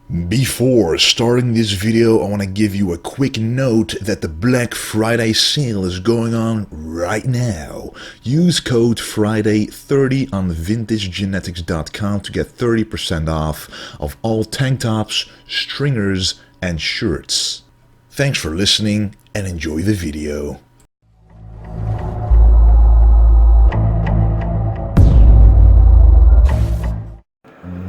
Before starting this video, I want to give you a quick note that the Black Friday sale is going on right now. Use code FRIDAY30 on vintagegenetics.com to get 30% off of all tank tops, stringers, and shirts. Thanks for listening and enjoy the video.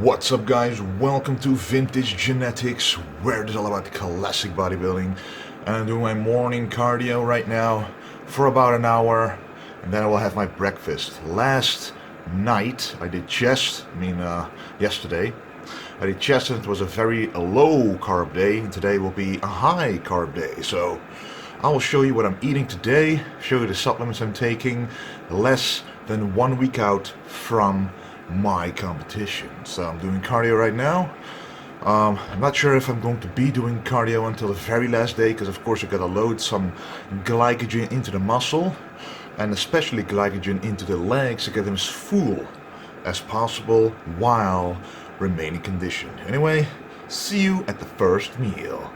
What's up guys, welcome to Vintage Genetics, where it is all about classic bodybuilding. And I'm doing my morning cardio right now for about an hour, and then I will have my breakfast. Last night I did chest, yesterday I did chest, and it was a very low carb day, and today will be a high carb day. So I will show you what I'm eating today, show you the supplements I'm taking, less than 1 week out from my competition. So I'm doing cardio right now. I'm not sure if I'm going to be doing cardio until the very last day, because of course I gotta load some glycogen into the muscle, and especially glycogen into the legs to get them as full as possible while remaining conditioned. Anyway, see you at the first meal.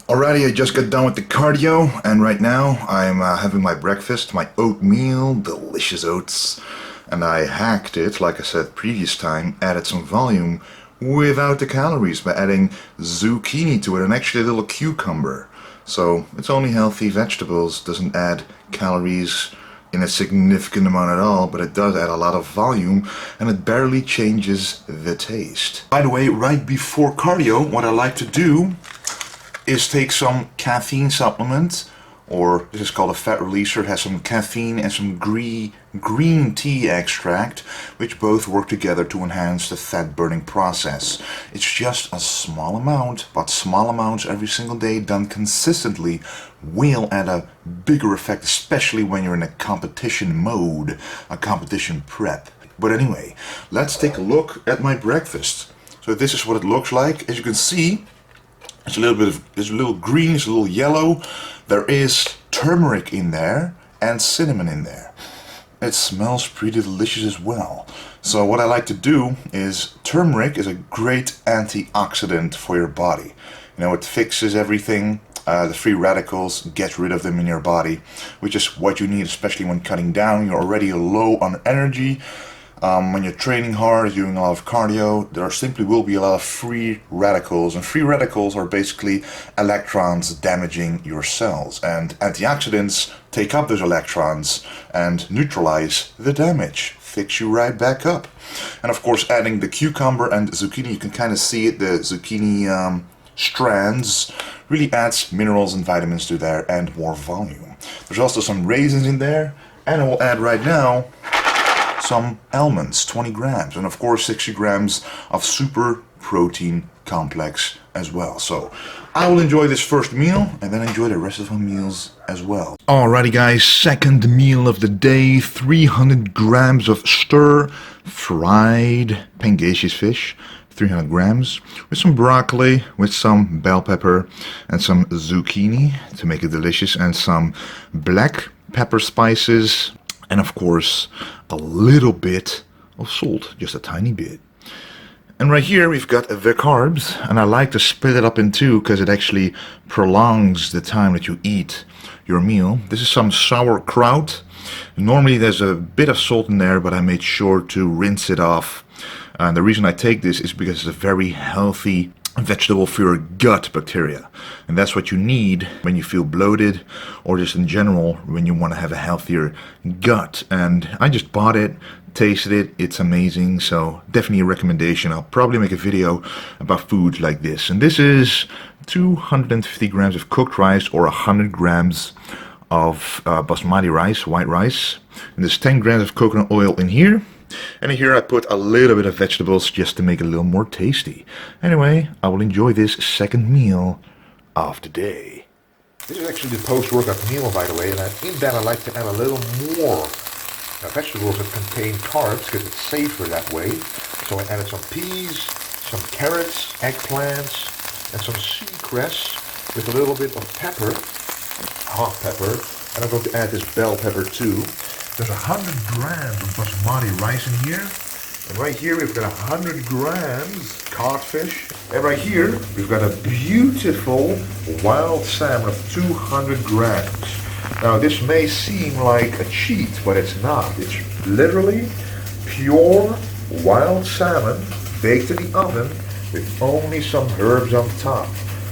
Alrighty, I just got done with the cardio, and right now I'm having my breakfast, my oatmeal, delicious oats. And I hacked it, like I said previous time, added some volume without the calories by adding zucchini to it, and actually a little cucumber. So it's only healthy vegetables, doesn't add calories in a significant amount at all, but it does add a lot of volume, and it barely changes the taste. By the way, right before cardio, what I like to do is take some caffeine supplement, or this is called a fat releaser. It has some caffeine and some green tea extract, which both work together to enhance the fat burning process. It's just a small amount, but small amounts every single day done consistently will add a bigger effect, especially when you're in a competition mode, a competition prep. But anyway, let's take a look at my breakfast. So this is what it looks like. As you can see, it's a little green, it's a little yellow. There is turmeric in there and cinnamon in there. It smells pretty delicious as well. So what I like to do is, turmeric is a great antioxidant for your body. You know, it fixes everything, the free radicals, gets rid of them in your body, which is what you need, especially when cutting down. You're already low on energy. When you're training hard, doing a lot of cardio, there simply will be a lot of free radicals, and free radicals are basically electrons damaging your cells, and antioxidants take up those electrons and neutralize the damage, fix you right back up. And of course, adding the cucumber and zucchini, you can kind of see it, the zucchini strands really adds minerals and vitamins to there and more volume. There's also some raisins in there, and I will add right now some almonds, 20 grams, and of course 60 grams of super protein complex as well. So I will enjoy this first meal and then enjoy the rest of my meals as well. Alrighty guys, second meal of the day, 300 grams of stir-fried pangasius fish, 300 grams, with some broccoli, with some bell pepper and some zucchini to make it delicious, and some black pepper spices, and of course a little bit of salt, just a tiny bit. And right here we've got the carbs, and I like to split it up in two because it actually prolongs the time that you eat your meal. This is some sauerkraut. Normally there's a bit of salt in there, but I made sure to rinse it off. And the reason I take this is because it's a very healthy vegetable for your gut bacteria, and that's what you need when you feel bloated, or just in general when you want to have a healthier gut. And I just bought it, tasted it, it's amazing, so definitely a recommendation. I'll probably make a video about foods like this. And this is 250 grams of cooked rice, or 100 grams of basmati rice, white rice, and there's 10 grams of coconut oil in here. And here I put a little bit of vegetables just to make it a little more tasty. Anyway, I will enjoy this second meal of the day. This is actually the post-workout meal, by the way, and in that I like to add a little more vegetables that contain carbs, because it's safer that way. So I added some peas, some carrots, eggplants, and some seacress with a little bit of pepper, hot pepper, and I'm going to add this bell pepper too. There's 100 grams of basmati rice in here, and right here we've got 100 grams codfish. And right here, we've got a beautiful wild salmon of 200 grams. Now, this may seem like a cheat, but it's not. It's literally pure wild salmon baked in the oven with only some herbs on top.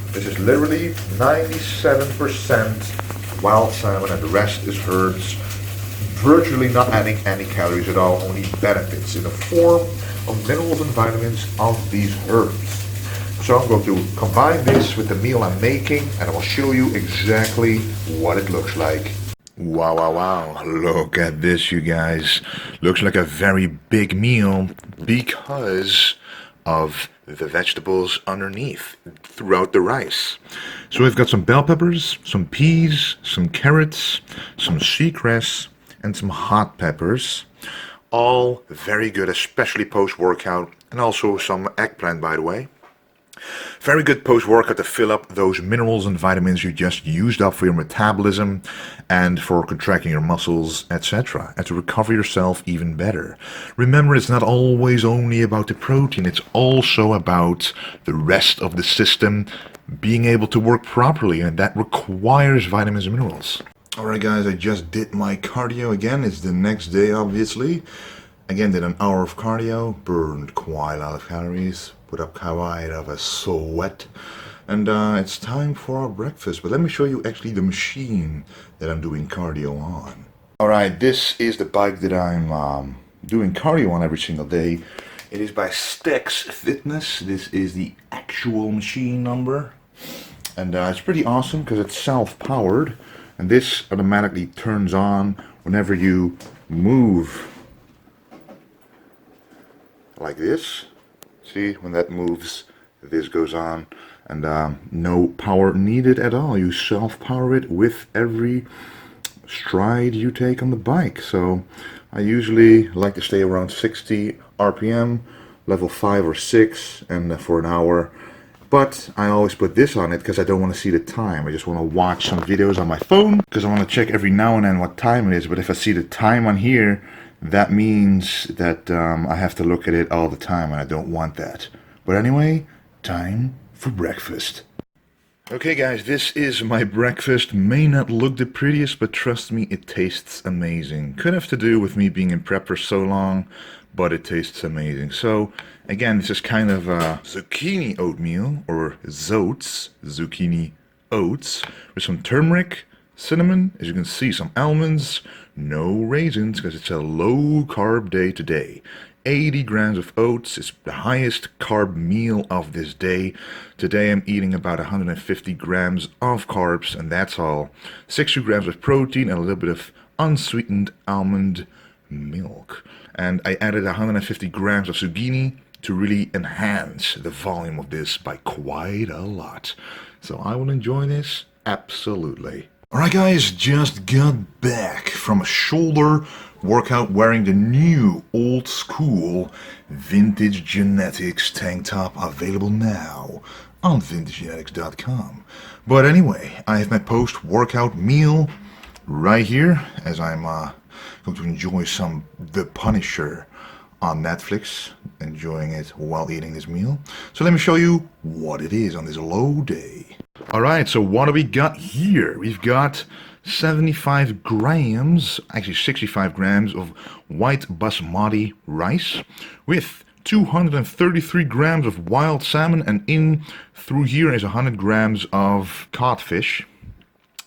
This is literally 97% wild salmon and the rest is herbs, virtually not adding any calories at all, only benefits in the form of minerals and vitamins of these herbs. So I'm going to combine this with the meal I'm making and I will show you exactly what it looks like. Wow, wow, wow. Look at this, you guys. Looks like a very big meal because of the vegetables underneath throughout the rice. So we've got some bell peppers, some peas, some carrots, some seacress, and some hot peppers. All very good, especially post-workout, and also some eggplant, by the way. Very good post-workout to fill up those minerals and vitamins you just used up for your metabolism and for contracting your muscles, etc. And to recover yourself even better. Remember, it's not always only about the protein, it's also about the rest of the system being able to work properly, and that requires vitamins and minerals. Alright guys, I just did my cardio again. It's the next day, obviously. Again, did an hour of cardio, burned quite a lot of calories, put up quite of a sweat, and it's time for our breakfast. But let me show you actually the machine that I'm doing cardio on. Alright, this is the bike that I'm doing cardio on every single day. It is by Stax Fitness. This is the actual machine number, and it's pretty awesome because it's self-powered, and this automatically turns on whenever you move like this. See, when that moves, this goes on, and no power needed at all. You self-power it with every stride you take on the bike. So I usually like to stay around 60 RPM, level 5 or 6, and for an hour. But I always put this on it because I don't want to see the time. I just want to watch some videos on my phone because I want to check every now and then what time it is. But if I see the time on here, that means that I have to look at it all the time, and I don't want that. But anyway, time for breakfast. Okay guys, this is my breakfast. May not look the prettiest, but trust me, it tastes amazing. Could have to do with me being in prep for so long, but it tastes amazing. So again, this is kind of a zucchini oatmeal, or zoats, zucchini oats, with some turmeric, cinnamon, as you can see, some almonds, no raisins because it's a low carb day today. 80 grams of oats is the highest carb meal of this day. Today I'm eating about 150 grams of carbs, and that's all. 60 grams of protein and a little bit of unsweetened almond milk. And I added 150 grams of zucchini to really enhance the volume of this by quite a lot. So I will enjoy this absolutely. Alright guys, just got back from a shoulder workout wearing the new old school Vintage Genetics tank top, available now on vintagegenetics.com. But anyway, I have my post-workout meal right here as I'm going to enjoy some The Punisher on Netflix, enjoying it while eating this meal. So let me show you what it is on this low day. Alright, so what do we got here? We've got 75 grams, actually 65 grams of white basmati rice with 233 grams of wild salmon, and in through here is 100 grams of codfish.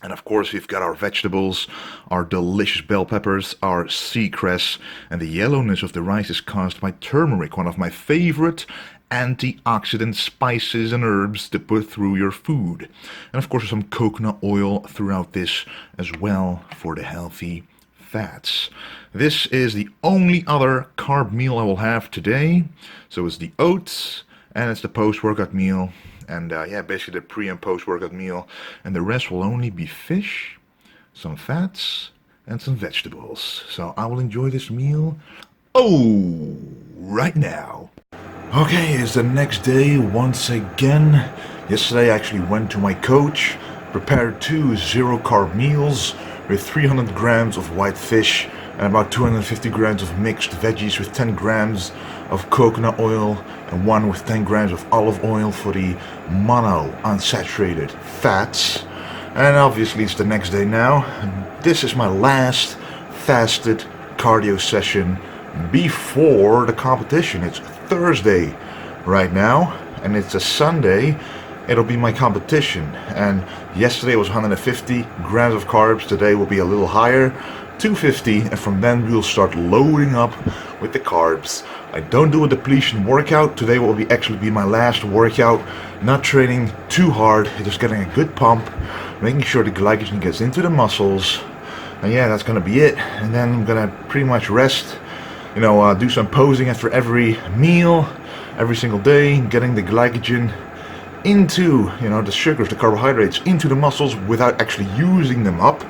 And of course we've got our vegetables, our delicious bell peppers, our seacress, and the yellowness of the rice is caused by turmeric, one of my favorite antioxidant spices and herbs to put through your food. And of course some coconut oil throughout this as well for the healthy fats. This is the only other carb meal I will have today. So it's the oats, and it's the post-workout meal. And yeah, basically the pre and post-workout meal. And the rest will only be fish, some fats, and some vegetables. So I will enjoy this meal, right now. Okay, it's the next day once again. Yesterday I actually went to my coach, prepared 2 zero-carb meals with 300 grams of white fish and about 250 grams of mixed veggies with 10 grams of coconut oil and one with 10 grams of olive oil for the mono unsaturated fats. And obviously it's the next day now. This is my last fasted cardio session before the competition. It's Thursday right now and it's a Sunday. It'll be my competition, and yesterday was 150 grams of carbs. Today will be a little higher, 250, and from then we'll start loading up with the carbs. I don't do a depletion workout. Today will actually be my last workout. Not training too hard, just getting a good pump, making sure the glycogen gets into the muscles, and yeah, that's gonna be it. And then I'm gonna pretty much rest, do some posing after every meal, every single day, getting the glycogen into, the sugars, the carbohydrates, into the muscles without actually using them up.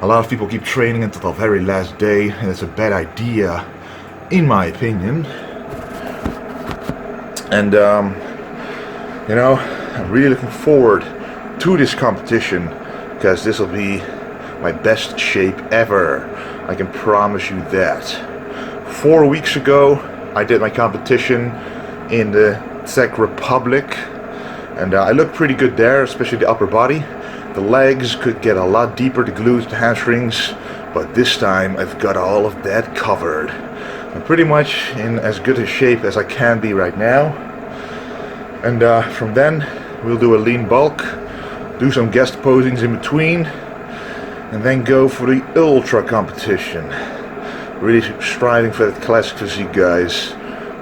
A lot of people keep training until the very last day, and it's a bad idea, in my opinion. And, I'm really looking forward to this competition, because this will be my best shape ever. I can promise you that. 4 weeks ago, I did my competition in the Czech Republic. And I look pretty good there, especially the upper body. The legs could get a lot deeper, the glutes, the hamstrings, but this time I've got all of that covered. I'm pretty much in as good a shape as I can be right now. And from then we'll do a lean bulk, do some guest posings in between, and then go for the ultra competition. Really striving for that classic physique, guys.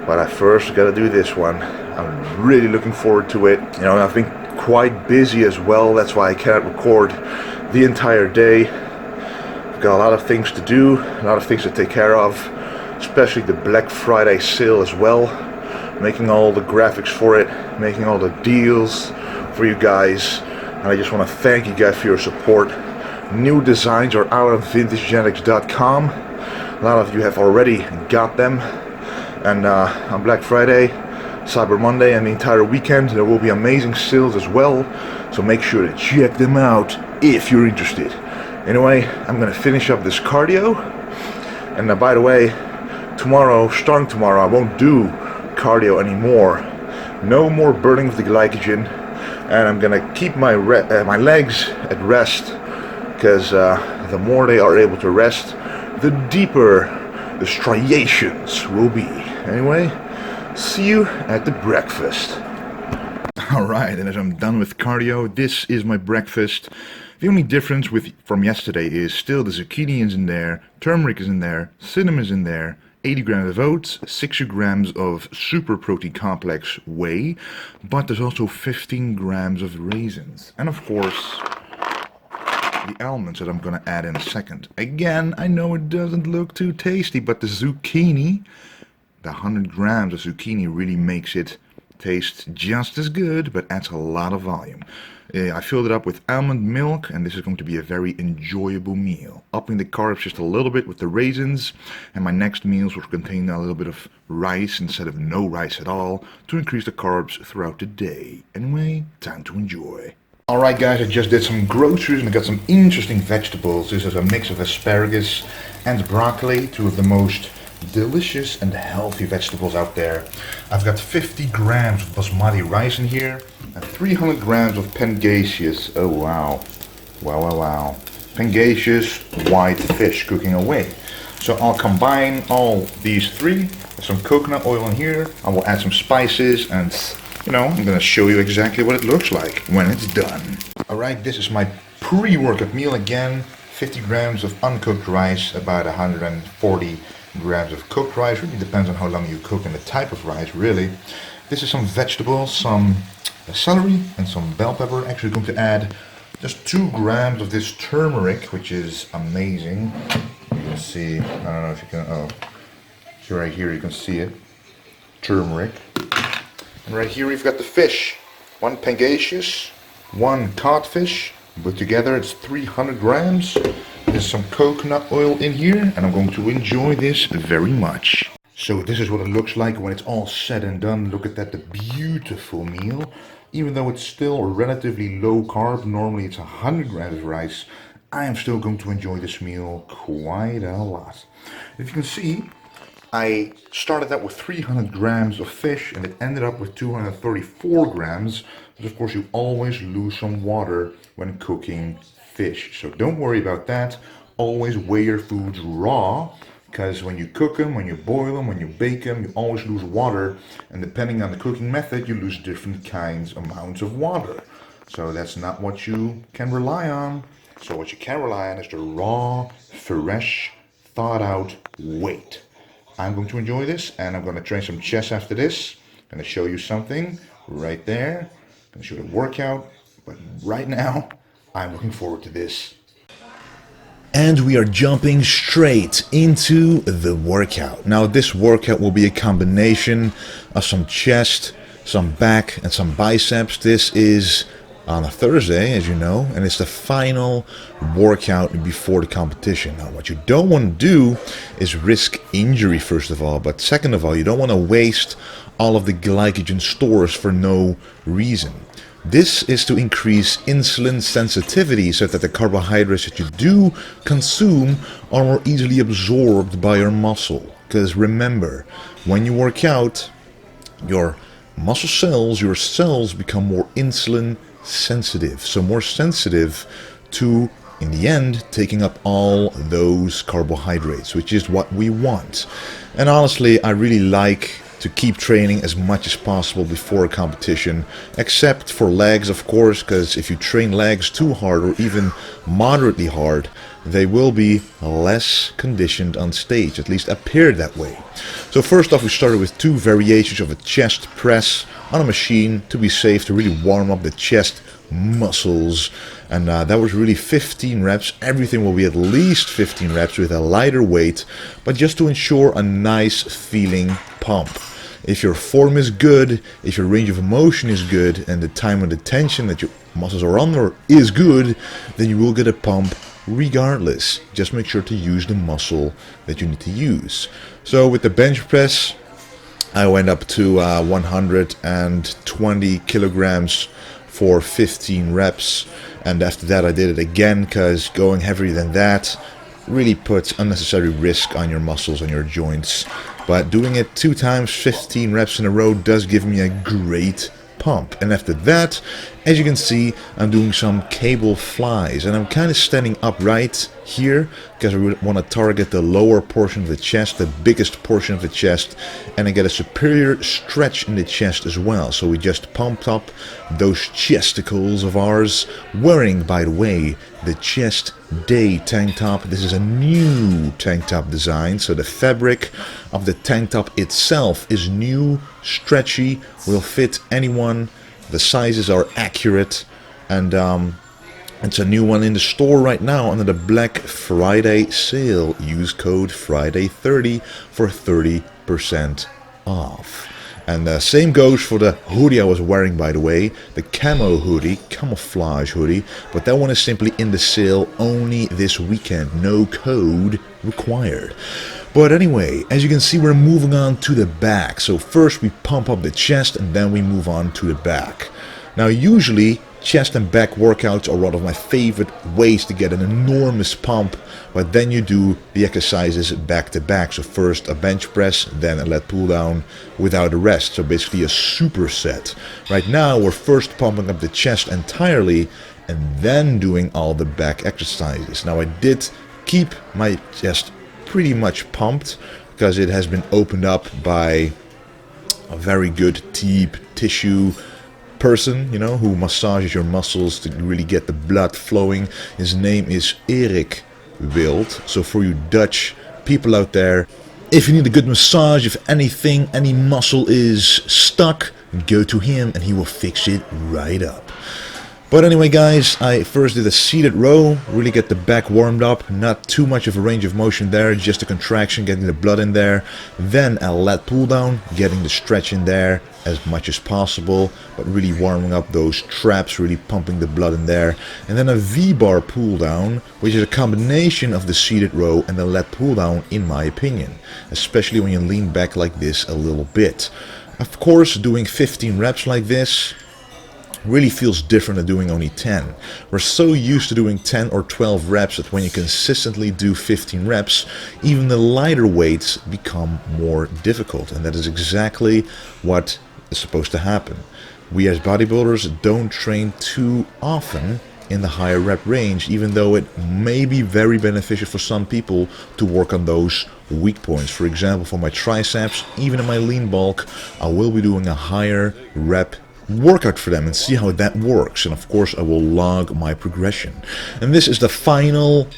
But I first gotta do this one. I'm really looking forward to it. I've been quite busy as well. That's why I can't record the entire day. I've got a lot of things to do, a lot of things to take care of, especially the Black Friday sale as well. Making all the graphics for it, making all the deals for you guys. And I just want to thank you guys for your support. New designs are out on vintagegenetics.com. A lot of you have already got them. And on Black Friday, Cyber Monday, and the entire weekend, there will be amazing sales as well, so make sure to check them out if you're interested. Anyway, I'm gonna finish up this cardio, and by the way, starting tomorrow, I won't do cardio anymore. No more burning of the glycogen, and I'm gonna keep my legs at rest, because the more they are able to rest, the deeper the striations will be. Anyway, see you at the breakfast. Alright, and as I'm done with cardio, this is my breakfast. The only difference from yesterday is still the zucchini is in there, turmeric is in there, cinnamon is in there, 80 grams of oats, 60 grams of super protein complex whey, but there's also 15 grams of raisins. And of course, the almonds that I'm gonna add in a second. Again, I know it doesn't look too tasty, but the zucchini, the 100 grams of zucchini really makes it taste just as good, but adds a lot of volume. I filled it up with almond milk, and this is going to be a very enjoyable meal. Upping the carbs just a little bit with the raisins, and my next meals will contain a little bit of rice instead of no rice at all, to increase the carbs throughout the day. Anyway, time to enjoy. Alright guys, I just did some groceries and I got some interesting vegetables. This is a mix of asparagus and broccoli, two of the most delicious and healthy vegetables out there. I've got 50 grams of basmati rice in here and 300 grams of pangasius. Oh wow. Wow. Pangasius white fish cooking away. So I'll combine all these three with some coconut oil in here. I will add some spices and I'm gonna show you exactly what it looks like when it's done. Alright, this is my pre-workout meal again. 50 grams of uncooked rice, about 140 grams of cooked rice. Really depends on how long you cook and the type of rice, really. This is some vegetables, some celery and some bell pepper. Actually going to add just 2 grams of this turmeric, which is amazing. You can see, I don't know if you can, so right here you can see it. Turmeric. And right here we've got the fish. 1 pangasius, 1 codfish. Put together it's 300 grams. There's some coconut oil in here, and I'm going to enjoy this very much. So this is what it looks like when it's all said and done. Look at that, the beautiful meal. Even though it's still relatively low carb, normally it's 100 grams of rice I am still going to enjoy this meal quite a lot. If you can see, I started out with 300 grams of fish and it ended up with 234 grams. But of course you always lose some water when cooking fish. So don't worry about that. Always weigh your foods raw, because when you cook them, when you boil them, when you bake them, you always lose water. And depending on the cooking method, you lose different amounts of water. So that's not what you can rely on. So what you can rely on is the raw, fresh, thawed out weight. I'm going to enjoy this, and I'm going to train some chest after this. I'm going to show you something right there. I'm going to show the workout, but right now, I'm looking forward to this. And we are jumping straight into the workout. Now this workout will be a combination of some chest, some back, and some biceps. This is on a Thursday, as you know, and it's the final workout before the competition. Now what you don't want to do is risk injury, first of all, but second of all, you don't want to waste all of the glycogen stores for no reason. This is to increase insulin sensitivity so that the carbohydrates that you do consume are more easily absorbed by your muscle. Because remember, when you work out, your muscle cells, your cells become more insulin sensitive. So more sensitive to, in the end, taking up all those carbohydrates, which is what we want. And honestly, I really like to keep training as much as possible before a competition, except for legs, of course, because if you train legs too hard or even moderately hard, they will be less conditioned on stage, at least appear that way. So first off, we started with 2 variations of a chest press on a machine to be safe, to really warm up the chest muscles, and that was really 15 reps. Everything will be at least 15 reps with a lighter weight, but just to ensure a nice feeling pump. If your form is good, if your range of motion is good, and the time and the tension that your muscles are under is good, then you will get a pump regardless. Just make sure to use the muscle that you need to use. So with the bench press, I went up to 120 kilograms for 15 reps, and after that I did it again, because going heavier than that really puts unnecessary risk on your muscles and your joints. But doing it 2 times 15 reps in a row does give me a great pump. And after that, as you can see, I'm doing some cable flies, and I'm kind of standing upright here because I want to target the lower portion of the chest, the biggest portion of the chest, and I get a superior stretch in the chest as well. So we just pumped up those chesticles of ours, wearing, by the way, the chest day tank top. This is a new tank top design, so the fabric of the tank top itself is new, stretchy, will fit anyone. The sizes are accurate, and it's a new one in the store right now under the Black Friday sale. Use code Friday30 for 30% off. And the same goes for the hoodie I was wearing, by the way, the camo hoodie, camouflage hoodie, but that one is simply in the sale only this weekend, no code required. But anyway, as you can see, we're moving on to the back. So first we pump up the chest and then we move on to the back. Now usually chest and back workouts are one of my favorite ways to get an enormous pump, but then you do the exercises back to back. So first a bench press, then a lat pull down without a rest. So basically a superset. Right now we're first pumping up the chest entirely and then doing all the back exercises. Now I did keep my chest pretty much pumped because it has been opened up by a very good deep tissue person, you know, who massages your muscles to really get the blood flowing. His name is Erik Wild. So for you Dutch people out there, if you need a good massage, if anything, any muscle is stuck, go to him and he will fix it right up. But anyway guys, I first did a seated row, really get the back warmed up, not too much of a range of motion there, just a contraction, getting the blood in there. Then a lat pull down, getting the stretch in there as much as possible, but really warming up those traps, really pumping the blood in there. And then a V-bar pull down, which is a combination of the seated row and the lat pull down in my opinion, especially when you lean back like this a little bit. Of course, doing 15 reps like this really feels different than doing only 10. We're so used to doing 10 or 12 reps that when you consistently do 15 reps, even the lighter weights become more difficult. And that is exactly what is supposed to happen. We as bodybuilders don't train too often in the higher rep range, even though it may be very beneficial for some people to work on those weak points. For example, for my triceps, even in my lean bulk, I will be doing a higher rep workout for them and see how that works. And of course I will log my progression. And this is the final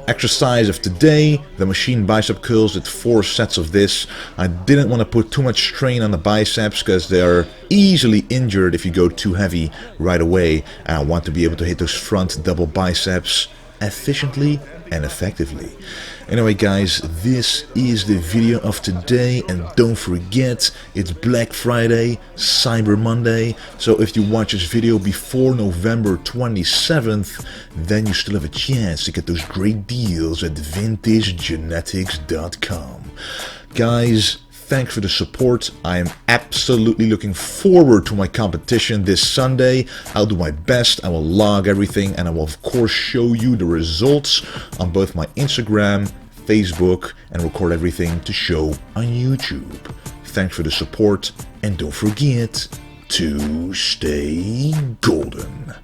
exercise of today, the machine bicep curls with 4 sets of this. I didn't want to put too much strain on the biceps because they're easily injured if you go too heavy right away, and I want to be able to hit those front double biceps efficiently and effectively. Anyway guys, this is the video of today, and don't forget, it's Black Friday, Cyber Monday, so if you watch this video before November 27th, then you still have a chance to get those great deals at vintagegenetics.com. Guys, thanks for the support. I am absolutely looking forward to my competition this Sunday. I'll do my best, I will log everything, and I will of course show you the results on both my Instagram, Facebook, and record everything to show on YouTube. Thanks for the support, and don't forget to stay golden.